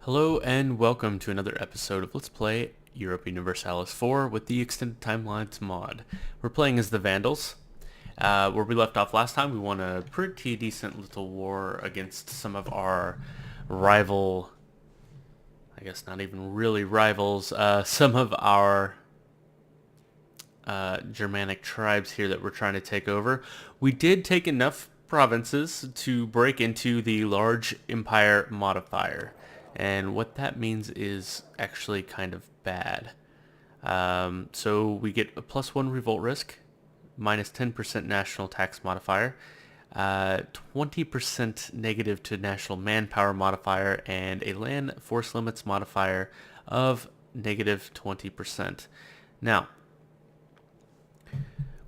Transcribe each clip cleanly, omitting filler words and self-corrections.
Hello and welcome to another episode of Let's Play Europa Universalis IV with the Extended Timelines mod. We're playing as the Vandals. Where we left off last time, we won a pretty decent little war against some of our rival, I guess not even really rivals, some of our Germanic tribes here that we're trying to take over. We did take enough provinces to break into the large empire modifier. And what that means is actually kind of bad. So we get a +1 revolt risk, minus 10% national tax modifier, 20% negative to national manpower modifier, and a land force limits modifier of negative 20%. Now,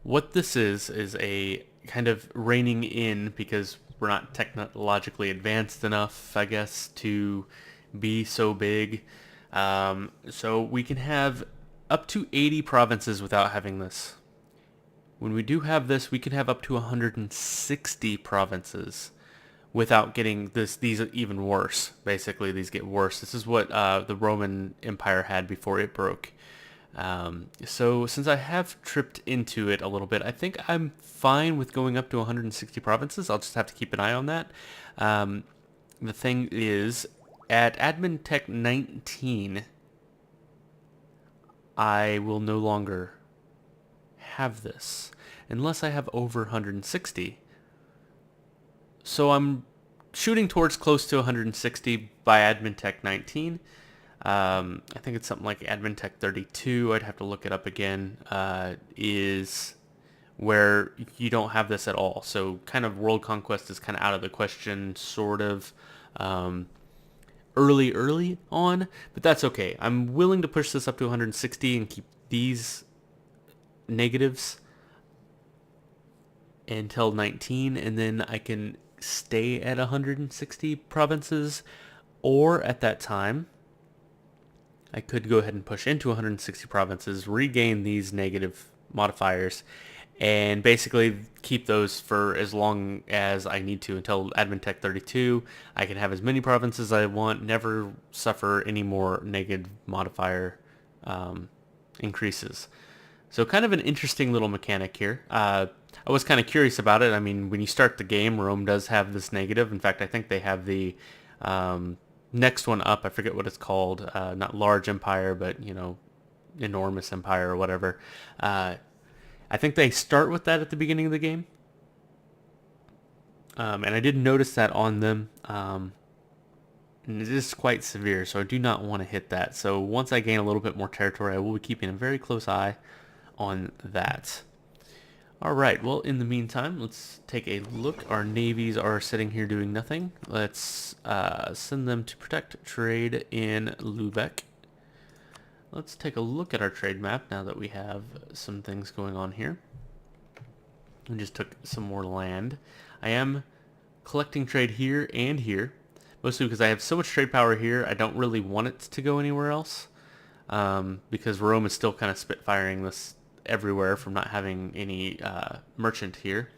what this is a kind of reining in because we're not technologically advanced enough, I guess, to be so big. So we can have up to 80 provinces without having this. When we do have this, we can have up to 160 provinces without getting these even worse. Basically, these get worse. This is what the Roman Empire had before it broke. So since I have tripped into it a little bit, I think I'm fine with going up to 160 provinces. I'll just have to keep an eye on that. The thing is, at Admin Tech 19, I will no longer have this unless I have over 160. So I'm shooting towards close to 160 by Admin Tech 19. I think it's something like Admin Tech 32. I'd have to look it up again. Is where you don't have this at all. So kind of world conquest is kind of out of the question, sort of. Early on, but that's okay. I'm willing to push this up to 160 and keep these negatives until 19, and then I can stay at 160 provinces, or at that time, I could go ahead and push into 160 provinces, regain these negative modifiers, and basically keep those for as long as I need to until Admin Tech 32. I can have as many provinces as I want, never suffer any more negative modifier increases. So kind of an interesting little mechanic here. I was kind of curious about it. I mean, when you start the game, Rome does have this negative. In fact, I think they have the next one up. I forget what it's called. Not large empire, but, you know, enormous empire or whatever. I think they start with that at the beginning of the game. And I did notice that on them. And it is quite severe, so I do not want to hit that. So once I gain a little bit more territory, I will be keeping a very close eye on that. Alright, well, in the meantime, let's take a look. Our navies are sitting here doing nothing. Let's send them to protect trade in Lubeck. Let's take a look at our trade map now that we have some things going on here. We just took some more land. I am collecting trade here and here, mostly because I have so much trade power here, I don't really want it to go anywhere else, because Rome is still kind of spitfiring this everywhere from not having any merchant here.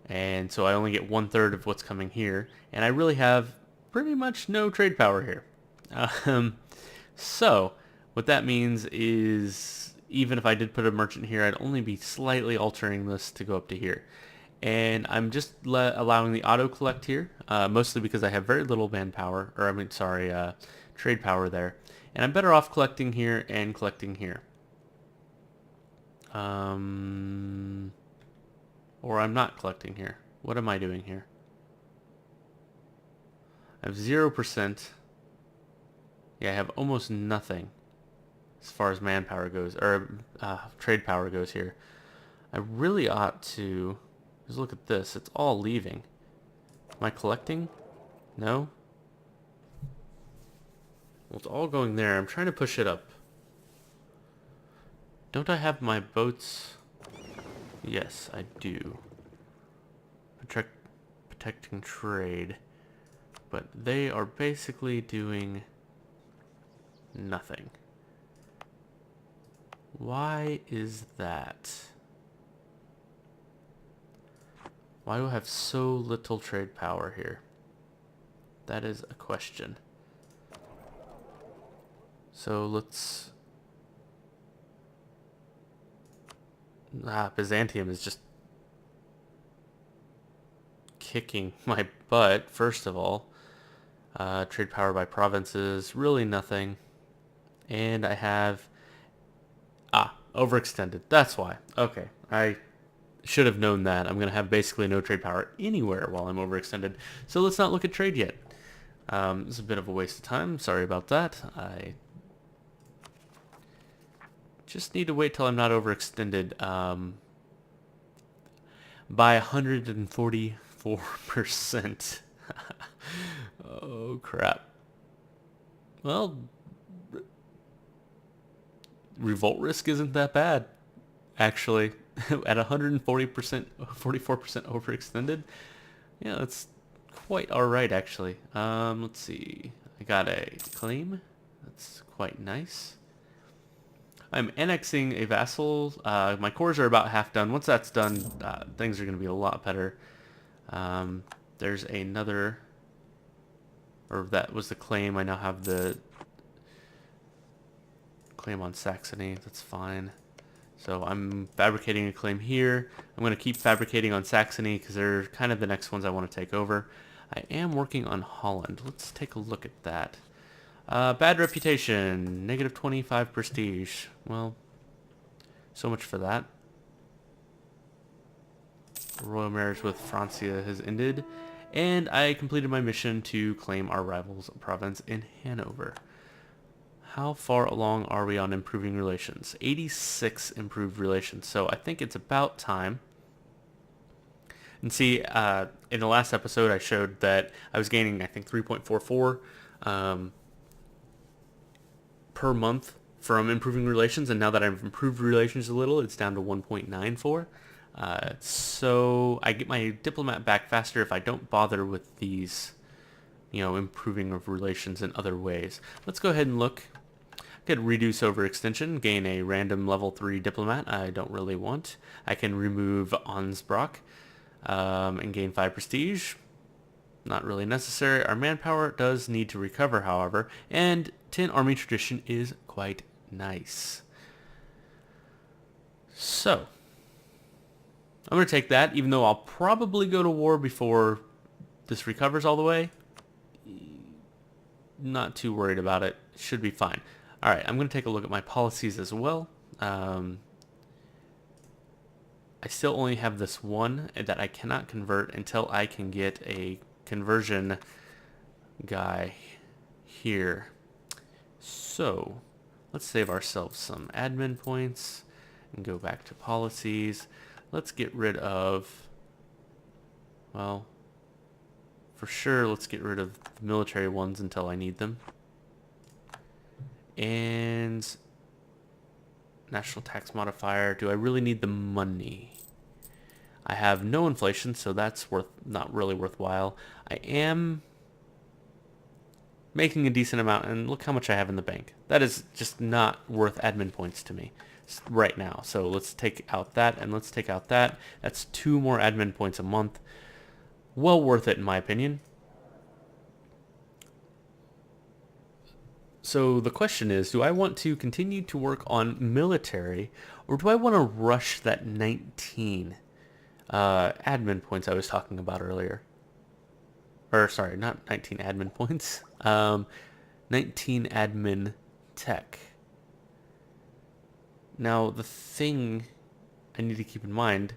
And so I only get 1/3 of what's coming here, and I really have pretty much no trade power here. So what that means is even if I did put a merchant here, I'd only be slightly altering this to go up to here. And I'm just allowing the auto collect here, mostly because I have very little manpower, or I mean, sorry, trade power there. And I'm better off collecting here and collecting here. Or I'm not collecting here. What am I doing here? I have 0%. Yeah, I have almost nothing as far as manpower goes, or trade power goes here. I really ought to just look at this. It's all leaving. Am I collecting? No? Well, it's all going there. I'm trying to push it up. Don't I have my boats? Yes, I do. Protecting trade. But they are basically doing nothing. Why is that? Why do I have so little trade power here? That is a question. So let's... Byzantium is just kicking my butt, first of all. Trade power by provinces, really nothing. And I have... overextended. That's why. Okay, I should have known that. I'm going to have basically no trade power anywhere while I'm overextended. So let's not look at trade yet. It's a bit of a waste of time. Sorry about that. I just need to wait till I'm not overextended by 144%. Oh, crap. Well, revolt risk isn't that bad, actually. At 140%, 44% overextended. Yeah, that's quite alright, actually. Let's see. I got a claim. That's quite nice. I'm annexing a vassal. My cores are about half done. Once that's done, things are going to be a lot better. There's another... Or that was the claim. I now have the claim on Saxony. That's fine. So I'm fabricating a claim here. I'm going to keep fabricating on Saxony because they're kind of the next ones I want to take over. I am working on Holland. Let's take a look at that. Bad reputation. Negative 25 prestige. Well, so much for that. Royal marriage with Francia has ended. And I completed my mission to claim our rival's province in Hanover. How far along are we on improving relations? 86 improved relations. So I think it's about time. And see, in the last episode I showed that I was gaining, I think, 3.44 per month from improving relations. And now that I've improved relations a little, it's down to 1.94. So I get my diplomat back faster if I don't bother with these, improving of relations in other ways. Let's go ahead and look. I could reduce overextension, gain a random level 3 diplomat I don't really want. I can remove Ansbach and gain 5 prestige. Not really necessary. Our manpower does need to recover, however, and 10 army tradition is quite nice. So I'm going to take that, even though I'll probably go to war before this recovers all the way. Not too worried about it. Should be fine. All right, I'm going to take a look at my policies as well. I still only have this one that I cannot convert until I can get a conversion guy here. So let's save ourselves some admin points and go back to policies. Let's get rid of, well, for sure, let's get rid of the military ones until I need them. And national tax modifier. Do I really need the money? I have no inflation, so that's not really worthwhile. I am making a decent amount, and look how much I have in the bank. That is just not worth admin points to me right now. So let's take out that, and let's take out that. That's 2 more admin points a month. Well worth it, in my opinion. So the question is, do I want to continue to work on military, or do I want to rush that 19 admin points I was talking about earlier? Or sorry, not 19 admin points. 19 admin tech. Now the thing I need to keep in mind,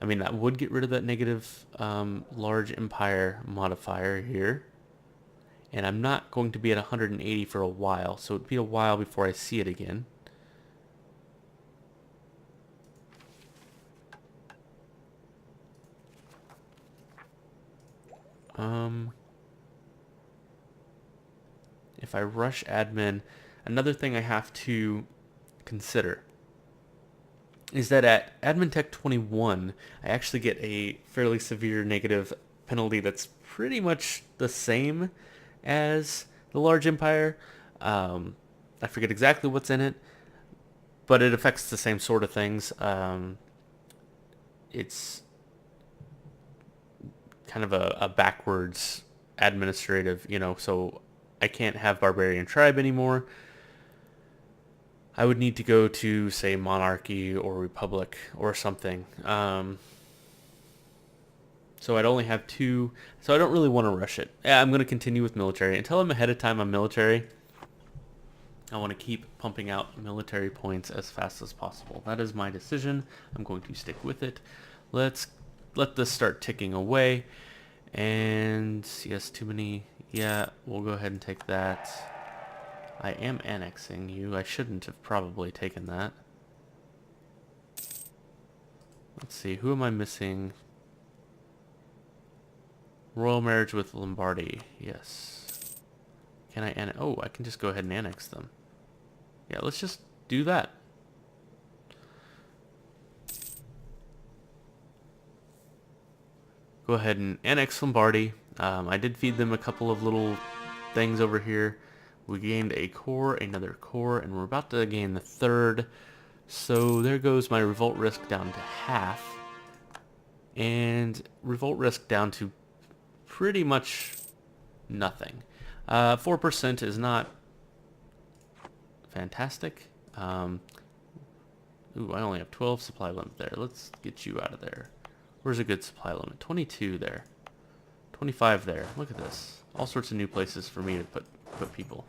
I mean, that would get rid of that negative large empire modifier here. And I'm not going to be at 180 for a while, so it'd be a while before I see it again. If I rush admin, another thing I have to consider is that at admin tech 21, I actually get a fairly severe negative penalty that's pretty much the same as the large empire. I forget exactly what's in it, but it affects the same sort of things. It's kind of a backwards administrative, so I can't have barbarian tribe anymore. I would need to go to, say, monarchy or republic or something. So I'd only have 2, so I don't really want to rush it. Yeah, I'm going to continue with military. Until I'm ahead of time on military, I want to keep pumping out military points as fast as possible. That is my decision. I'm going to stick with it. Let's let this start ticking away. And yes, too many. Yeah, we'll go ahead and take that. I am annexing you. I shouldn't have probably taken that. Let's see, who am I missing? Royal marriage with Lombardy. Yes. Can I oh, I can just go ahead and annex them. Yeah, let's just do that. Go ahead and annex Lombardy. I did feed them a couple of little things over here. We gained a core, another core, and we're about to gain the third. So there goes my revolt risk down to half. And revolt risk down to pretty much nothing. 4% is not fantastic. Ooh, I only have 12 supply limit there. Let's get you out of there. Where's a good supply limit? 22 there. 25 there. Look at this. All sorts of new places for me to put people.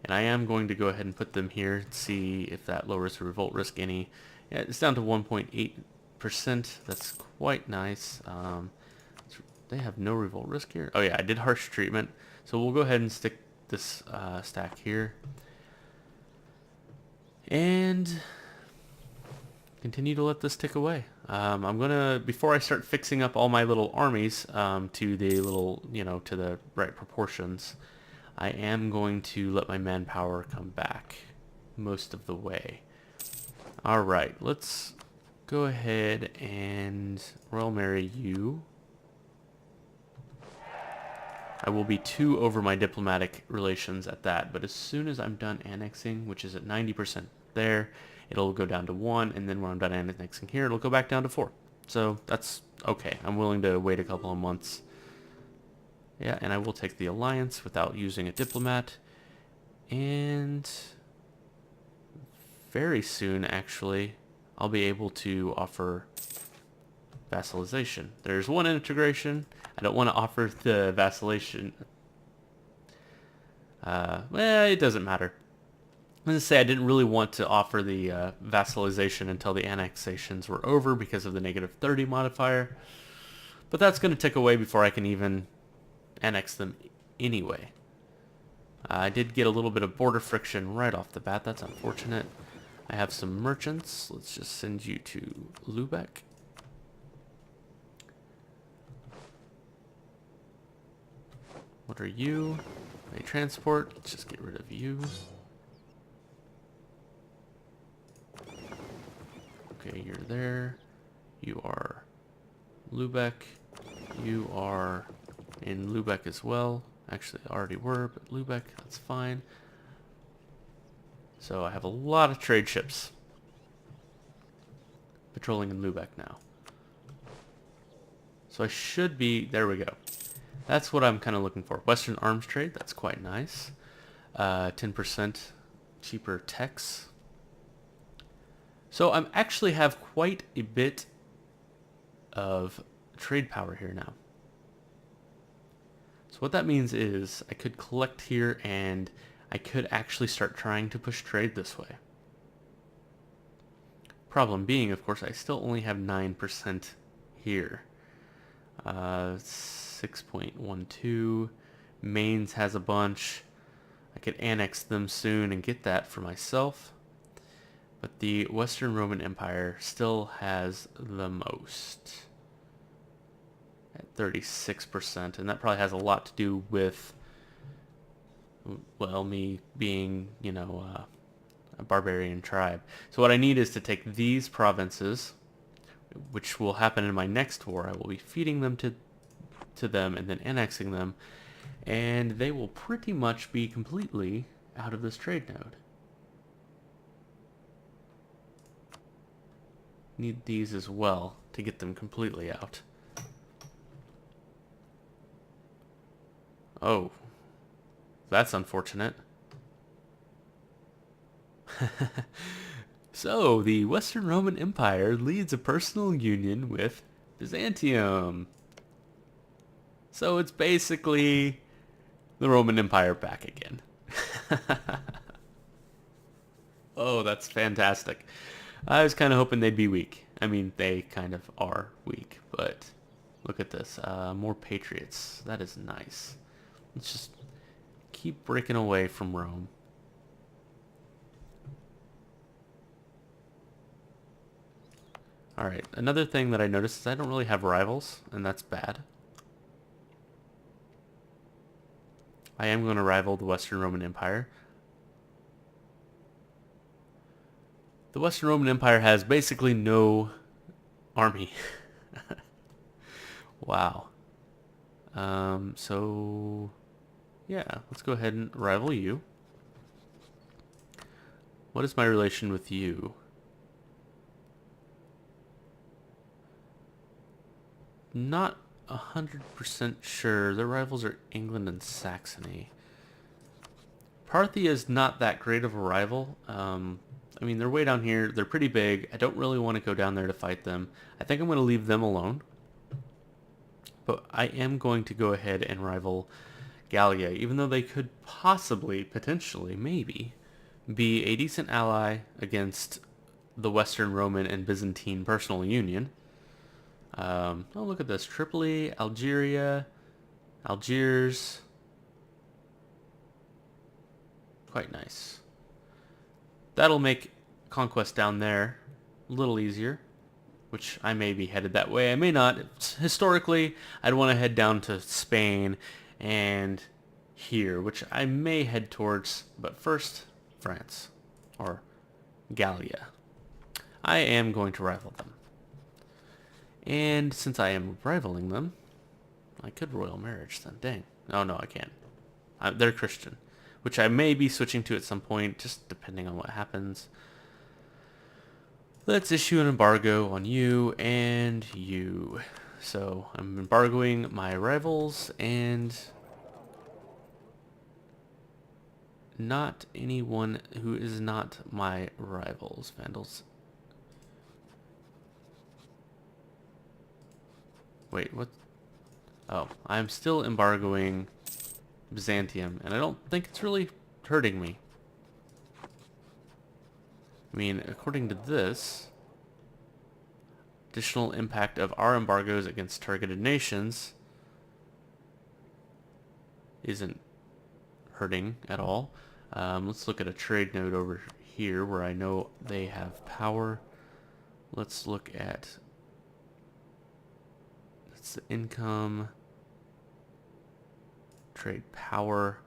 And I am going to go ahead and put them here and see if that lowers the revolt risk any. Yeah, it's down to 1.8%. That's quite nice. They have no revolt risk here. Oh yeah, I did harsh treatment. So we'll go ahead and stick this stack here. And continue to let this tick away. I'm gonna, before I start fixing up all my little armies to the little, to the right proportions, I am going to let my manpower come back most of the way. Alright, let's go ahead and royal marry you. I will be 2 over my diplomatic relations at that, but as soon as I'm done annexing, which is at 90% there, it'll go down to 1, and then when I'm done annexing here, it'll go back down to 4. So that's okay. I'm willing to wait a couple of months. Yeah, and I will take the alliance without using a diplomat. And very soon, actually, I'll be able to offer vassalization. There's one integration. I don't want to offer the vassalization. Well, it doesn't matter. I'm going to say I didn't really want to offer the vassalization until the annexations were over because of the -30 modifier. But that's going to tick away before I can even annex them anyway. I did get a little bit of border friction right off the bat. That's unfortunate. I have some merchants. Let's just send you to Lubeck. What are you? A transport. Let's just get rid of you. Okay, you're there. You are Lubeck. You are in Lubeck as well. Actually, I already were, but Lubeck, that's fine. So I have a lot of trade ships patrolling in Lubeck now. So I should be, there we go. That's what I'm kind of looking for. Western arms trade, that's quite nice. 10% cheaper techs. So I actually have quite a bit of trade power here now. So what that means is I could collect here and I could actually start trying to push trade this way. Problem being, of course, I still only have 9% here. 6.12. Mainz has a bunch. I could annex them soon and get that for myself. But the Western Roman Empire still has the most. At 36%, and that probably has a lot to do with, well, me being, a barbarian tribe. So what I need is to take these provinces, which will happen in my next war. I will be feeding them to them and then annexing them, and they will pretty much be completely out of this trade node. Need these as well to get them completely out. Oh, that's unfortunate. So, the Western Roman Empire leads a personal union with Byzantium. So it's basically the Roman Empire back again. Oh, that's fantastic. I was kind of hoping they'd be weak. I mean, they kind of are weak, but look at this. More patriots. That is nice. Let's just keep breaking away from Rome. Alright, another thing that I noticed is I don't really have rivals, and that's bad. I am going to rival the Western Roman Empire. The Western Roman Empire has basically no army. Wow. So, yeah, let's go ahead and rival you. What is my relation with you? Not 100% sure. Their rivals are England and Saxony. Parthia is not that great of a rival. I mean, they're way down here. They're pretty big. I don't really want to go down there to fight them. I think I'm going to leave them alone. But I am going to go ahead and rival Gallia, even though they could possibly, potentially, maybe, be a decent ally against the Western Roman and Byzantine personal union. Oh, look at this. Tripoli, Algeria, Algiers. Quite nice. That'll make conquest down there a little easier, which I may be headed that way. I may not. Historically, I'd want to head down to Spain and here, which I may head towards, but first, France, or Gallia. I am going to rival them. And since I am rivaling them, I could royal marriage them. Dang. Oh, no, I can't. They're Christian, which I may be switching to at some point, just depending on what happens. Let's issue an embargo on you and you. So I'm embargoing my rivals and not anyone who is not my rivals. Vandals. Wait, what? Oh, I'm still embargoing Byzantium, and I don't think it's really hurting me. I mean, according to this, additional impact of our embargoes against targeted nations isn't hurting at all. Let's look at a trade node over here where I know they have power. Let's look at that's the income, trade power.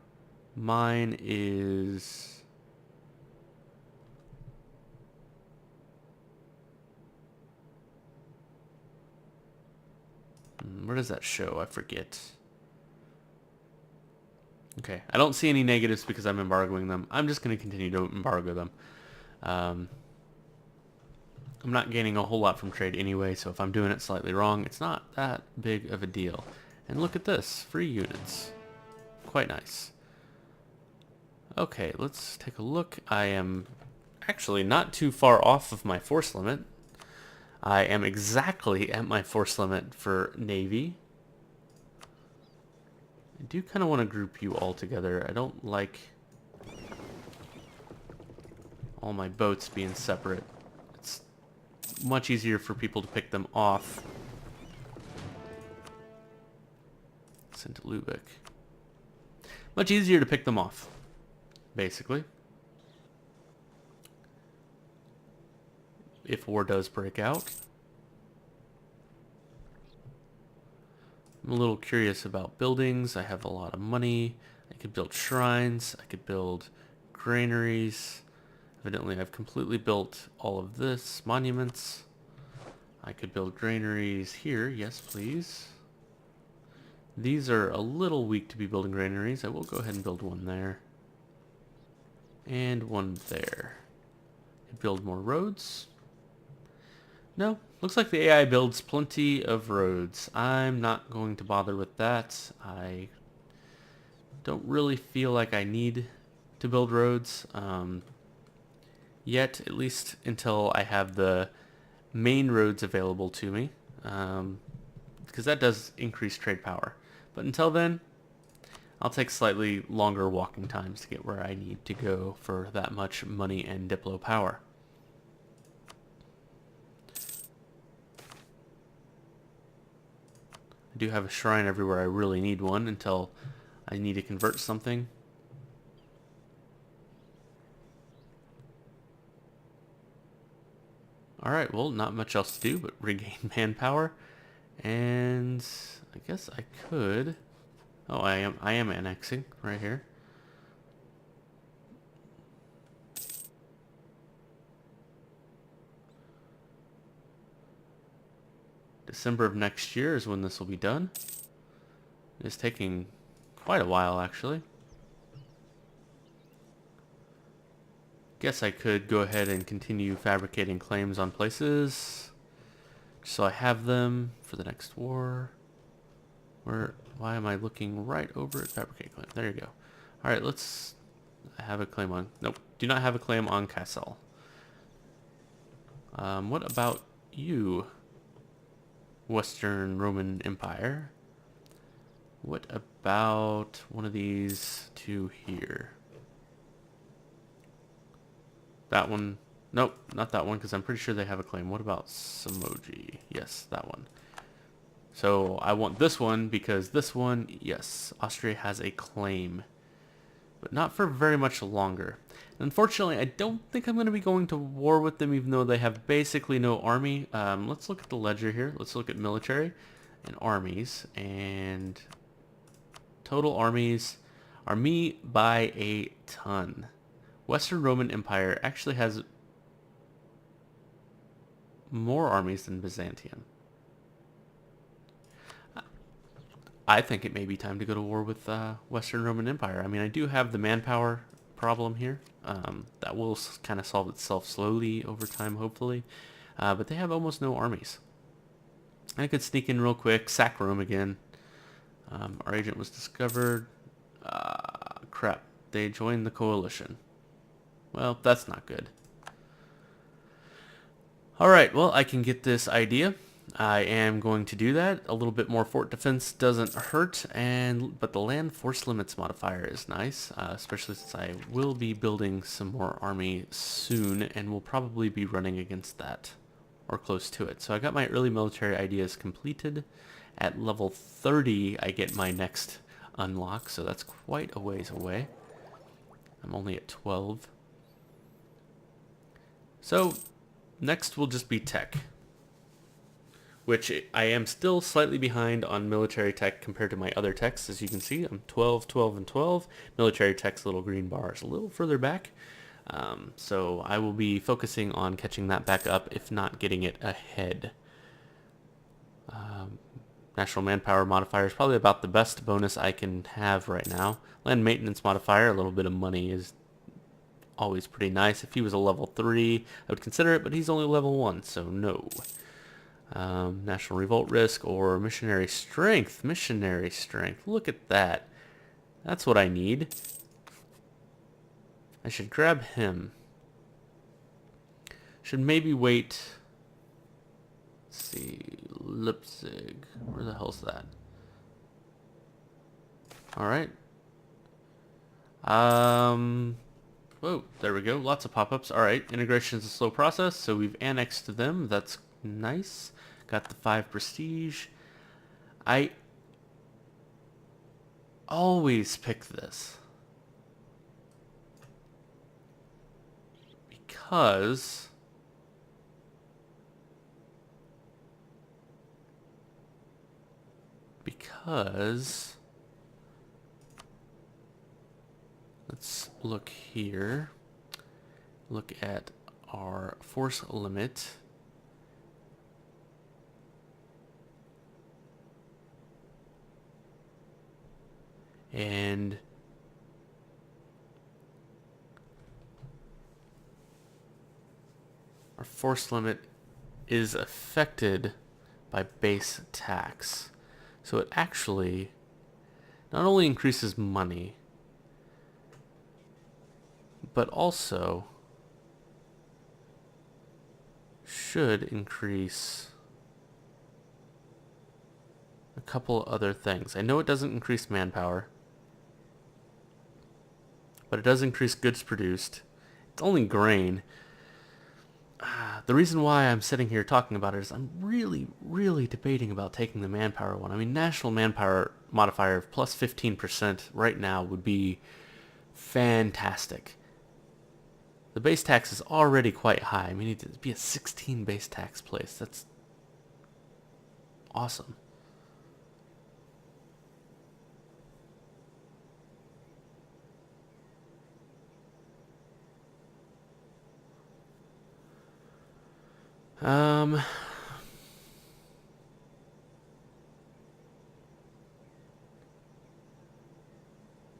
Mine is where does that show? I forget. Okay, I don't see any negatives because I'm embargoing them. I'm just going to continue to embargo them. I'm not gaining a whole lot from trade anyway, so if I'm doing it slightly wrong, it's not that big of a deal. And look at this, free units. Quite nice. Okay, let's take a look. I am actually not too far off of my force limit. I am exactly at my force limit for Navy. I do kind of want to group you all together. I don't like all my boats being separate. It's much easier for people to pick them off. Send to Lubeck. Much easier to pick them off, basically. If war does break out. I'm a little curious about buildings. I have a lot of money. I could build shrines. I could build granaries. Evidently, I've completely built all of this. Monuments. I could build granaries here. Yes, please. These are a little weak to be building granaries. I will go ahead and build one there. And one there. Build more roads. No, looks like the AI builds plenty of roads. I'm not going to bother with that. I don't really feel like I need to build roads. yet, at least until I have the main roads available to me, because that does increase trade power. But until then, I'll take slightly longer walking times to get where I need to go for that much money and Diplo power. I do have a shrine everywhere I really need one until I need to convert something. Alright, well, not much else to do but regain manpower. And I guess I could... Oh, I am annexing right here. December of next year is when this will be done. It's taking quite a while, actually. Guess I could go ahead and continue fabricating claims on places, so I have them for the next war. Why am I looking right over at fabricate claim? There you go. All right, let's have a claim on. Nope, do not have a claim on Kassel. What about you, Western Roman Empire? What about one of these two here? That one. Nope, not that one, because I'm pretty sure they have a claim. What about Samoji? Yes, that one. So I want this one because this one, yes, Austria has a claim. But not for very much longer. Unfortunately, I don't think I'm going to be going to war with them, even though they have basically no army. Let's look at the ledger here. Let's look at military and armies. And total armies are me by a ton. Western Roman Empire actually has more armies than Byzantium. I think it may be time to go to war with Western Roman Empire. I mean, I do have the manpower problem here. That will kind of solve itself slowly over time, hopefully. But they have almost no armies. I could sneak in real quick, sack Rome again. Our agent was discovered. Crap, they joined the coalition. Well, that's not good. Alright, well, I can get this idea. I am going to do that. A little bit more fort defense doesn't hurt, but the land force limits modifier is nice, especially since I will be building some more army soon, and will probably be running against that, or close to it. So I got my early military ideas completed. At level 30, I get my next unlock, so that's quite a ways away. I'm only at 12. So next will just be tech, which I am still slightly behind on military tech compared to my other techs. As you can see, I'm 12, 12, and 12. Military tech's little green bar is a little further back. So I will be focusing on catching that back up, if not getting it ahead. National manpower modifier is probably about the best bonus I can have right now. Land maintenance modifier, a little bit of money is always pretty nice. If he was a level 3, I would consider it, but he's only level 1, so no. National revolt risk or missionary strength. Missionary strength. Look at that. That's what I need. I should grab him. Should maybe wait. Let's see. Leipzig. Where the hell's that? Alright. Whoa, there we go. Lots of pop-ups. Alright, integration is a slow process, so we've annexed them. That's nice. Got the 5 prestige. I always pick this because let's look here. Look at our force limit. And our force limit is affected by base tax. So it actually not only increases money, but also should increase a couple other things. I know it doesn't increase manpower, but it does increase goods produced. It's only grain. The reason why I'm sitting here talking about it is I'm really, really debating about taking the manpower one. I mean, national manpower modifier of plus 15% right now would be fantastic. The base tax is already quite high. I mean, it'd be a 16 base tax place. That's awesome.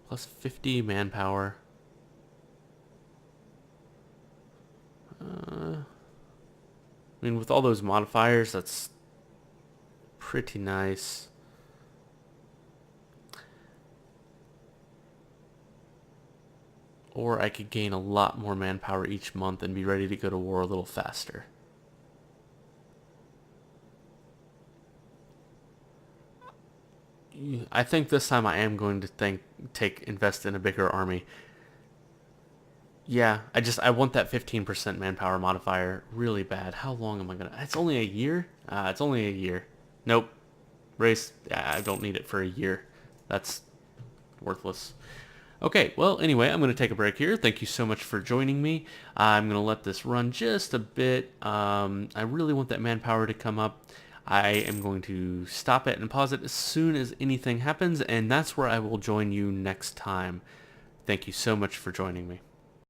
Plus 50 manpower. I mean, with all those modifiers, that's pretty nice. Or I could gain a lot more manpower each month and be ready to go to war a little faster. I think this time I am going to invest in a bigger army. Yeah, I want that 15% manpower modifier really bad. How long am I gonna? It's only a year. It's only a year. Nope. Race. I don't need it for a year. That's worthless. Okay, well, anyway, I'm going to take a break here. Thank you so much for joining me. I'm going to let this run just a bit. I really want that manpower to come up. I am going to stop it and pause it as soon as anything happens, and that's where I will join you next time. Thank you so much for joining me.